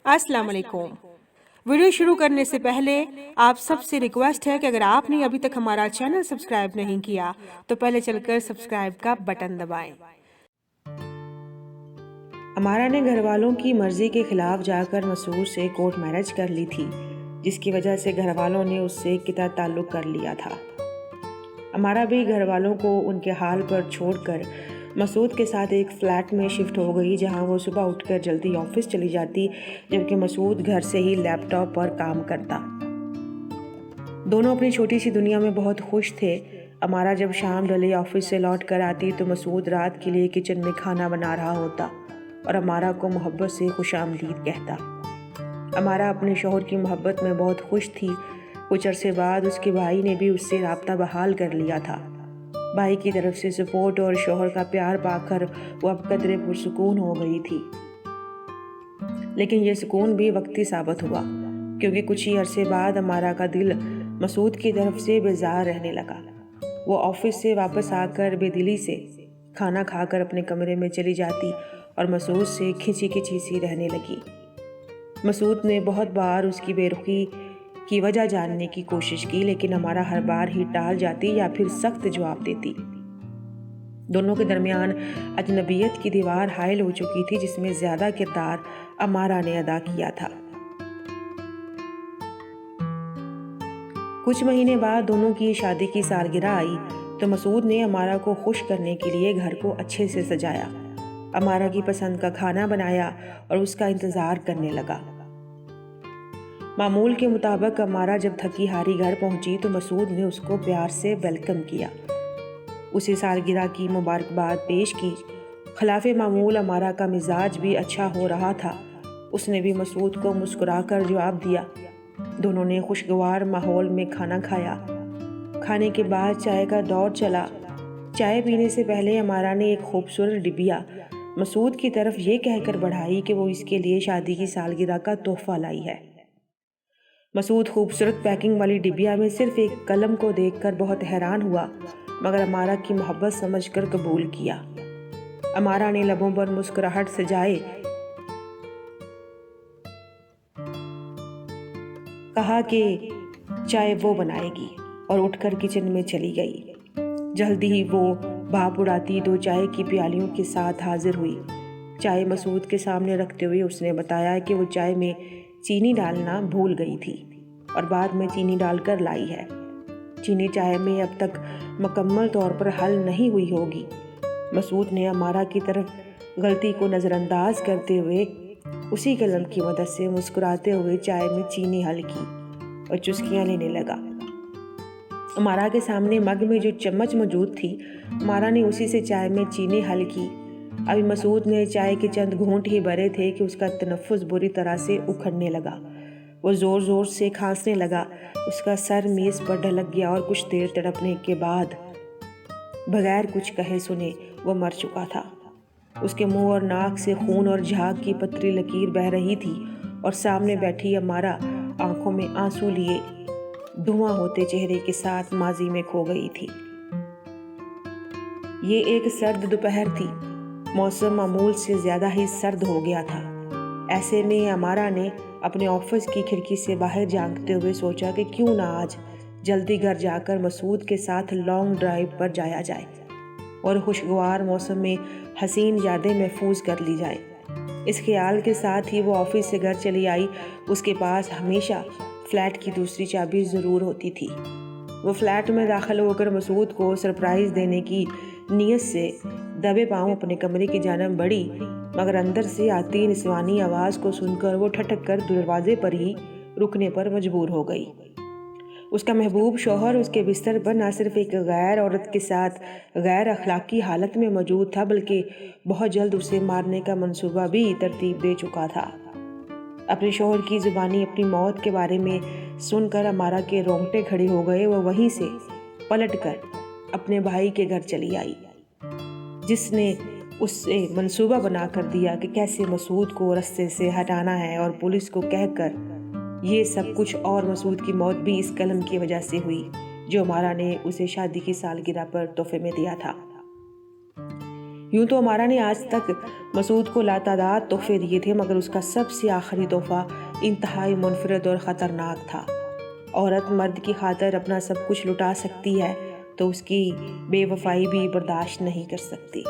अस्सलाम वालेकुम। वीडियो शुरू करने से पहले आप सबसे रिक्वेस्ट है कि अगर आपने अभी तक हमारा चैनल सब्सक्राइब नहीं किया तो पहले चलकर सब्सक्राइब का बटन दबाएं। अमारा ने घर वालों की मर्जी के खिलाफ जाकर मसूद से कोर्ट मैरिज कर ली थी, जिसकी वजह से घर वालों ने उससे किता ताल्लुक कर लिया था। अमारा भी घर वालों को उनके हाल पर छोड़कर मसूद के साथ एक फ़्लैट में शिफ्ट हो गई, जहां वो सुबह उठकर जल्दी ऑफिस चली जाती, जबकि मसूद घर से ही लैपटॉप पर काम करता। दोनों अपनी छोटी सी दुनिया में बहुत खुश थे। अमारा जब शाम ढले ऑफिस से लौट कर आती तो मसूद रात के लिए किचन में खाना बना रहा होता और अमारा को मोहब्बत से खुशामदीद कहता। अमारा अपने शौहर की मोहब्बत में बहुत खुश थी। कुछ अरसे बाद उसके भाई ने भी उससे राब्ता बहाल कर लिया था। भाई की तरफ से सपोर्ट और शौहर का प्यार पाकर वो अब कदरे पुरसुकून हो गई थी। लेकिन ये सुकून भी वक्ती साबित हुआ, क्योंकि कुछ ही अरसे बाद अमारा का दिल मसूद की तरफ से बेजार रहने लगा। वो ऑफिस से वापस आकर बेदिली से खाना खाकर अपने कमरे में चली जाती और मसूद से खिंची खिंची सी रहने लगी। मसूद ने बहुत बार उसकी बेरुखी की वजह जानने की कोशिश की, लेकिन अमारा हर बार ही टाल जाती या फिर सख्त जवाब देती। दोनों के दरमियान अजनबियत की दीवार हायल हो चुकी थी, जिसमें ज्यादा किरदार अमारा ने अदा किया था। कुछ महीने बाद दोनों की शादी की सालगिरह आई तो मसूद ने अमारा को खुश करने के लिए घर को अच्छे से सजाया, अमारा की पसंद का खाना बनाया और उसका इंतज़ार करने लगा। मामूल के मुताबिक अमारा जब थकी हारी घर पहुंची तो मसूद ने उसको प्यार से वेलकम किया, उसे सालगिरह की मुबारकबाद पेश की। खिलाफे मामूल अमारा का मिजाज भी अच्छा हो रहा था। उसने भी मसूद को मुस्कुराकर जवाब दिया। दोनों ने खुशगवार माहौल में खाना खाया। खाने के बाद चाय का दौर चला। चाय पीने से पहले अमारा ने एक खूबसूरत डिबिया मसूद की तरफ ये कहकर बढ़ाई कि वो इसके लिए शादी की सालगिरह का तोहफा लाई है। मसूद खूबसूरत पैकिंग वाली डिबिया में सिर्फ एक कलम को देखकर बहुत हैरान हुआ, मगर अमारा की मोहब्बत समझकर कबूल किया। अमारा ने लबों पर मुस्कुराहट सजाए कहा कि चाय वो बनाएगी और उठकर किचन में चली गई। जल्दी ही वो भाप उड़ाती 2 चाय की प्यालियों के साथ हाजिर हुई। चाय मसूद के सामने रखते हुए उसने बताया कि वो चाय में चीनी डालना भूल गई थी और बाद में चीनी डालकर लाई है। चीनी चाय में अब तक मुकम्मल तौर पर हल नहीं हुई होगी। मसूद ने अमारा की तरफ गलती को नज़रअंदाज करते हुए उसी कलम की मदद से मुस्कुराते हुए चाय में चीनी हल की और चुस्कियाँ लेने लगा। अमारा के सामने मग में जो चम्मच मौजूद थी, अमारा ने उसी से चाय में चीनी हल की। अभी मसूद ने चाय के चंद घूंट ही भरे थे कि उसका तनफ्फुस बुरी तरह से उखड़ने लगा। वो ज़ोर ज़ोर से खांसने लगा। उसका सर मेज़ पर ढलक गया और कुछ देर तड़पने के बाद बगैर कुछ कहे सुने वो मर चुका था। उसके मुंह और नाक से खून और झाग की पतली लकीर बह रही थी और सामने बैठी अमारा आंखों में आंसू लिए धुआं होते चेहरे के साथ माजी में खो गई थी। ये एक सर्द दोपहर थी। मौसम मामूल से ज़्यादा ही सर्द हो गया था। ऐसे में अमारा ने अपने ऑफिस की खिड़की से बाहर झांकते हुए सोचा कि क्यों ना आज जल्दी घर जाकर मसूद के साथ लॉन्ग ड्राइव पर जाया जाए और खुशगवार मौसम में हसीन यादें महफूज कर ली जाए। इस ख्याल के साथ ही वो ऑफिस से घर चली आई। उसके पास हमेशा फ्लैट की दूसरी चाबी ज़रूर होती थी। वो फ्लैट में दाखिल होकर मसूद को सरप्राइज़ देने की नीयत से दबे पांव अपने कमरे की जानब बढ़ी, मगर अंदर से आती निस्वानी आवाज़ को सुनकर वो ठटक कर दरवाजे पर ही रुकने पर मजबूर हो गई। उसका महबूब शौहर उसके बिस्तर पर न सिर्फ एक गैर औरत के साथ गैर अखलाकी हालत में मौजूद था, बल्कि बहुत जल्द उसे मारने का मंसूबा भी तरतीब दे चुका था। अपने शौहर की ज़ुबानी अपनी मौत के बारे में सुनकर अमारा के रोंगटे खड़े हो गए। वो वहीं से पलटकर अपने भाई के घर चली आई, जिसने उससे मंसूबा बना कर दिया कि कैसे मसूद को रास्ते से हटाना है और पुलिस को कहकर ये सब कुछ। और मसूद की मौत भी इस कलम की वजह से हुई जो अमारा ने उसे शादी की सालगिरह पर तोहफे में दिया था। یوں تو امارا نے آج تک مسعود کو لاتعداد تحفے دیے تھے، مگر اس کا سب سے آخری تحفہ انتہائی منفرد اور خطرناک تھا۔ عورت مرد کی خاطر اپنا سب کچھ لٹا سکتی ہے تو اس کی بے وفائی بھی برداشت نہیں کر سکتی۔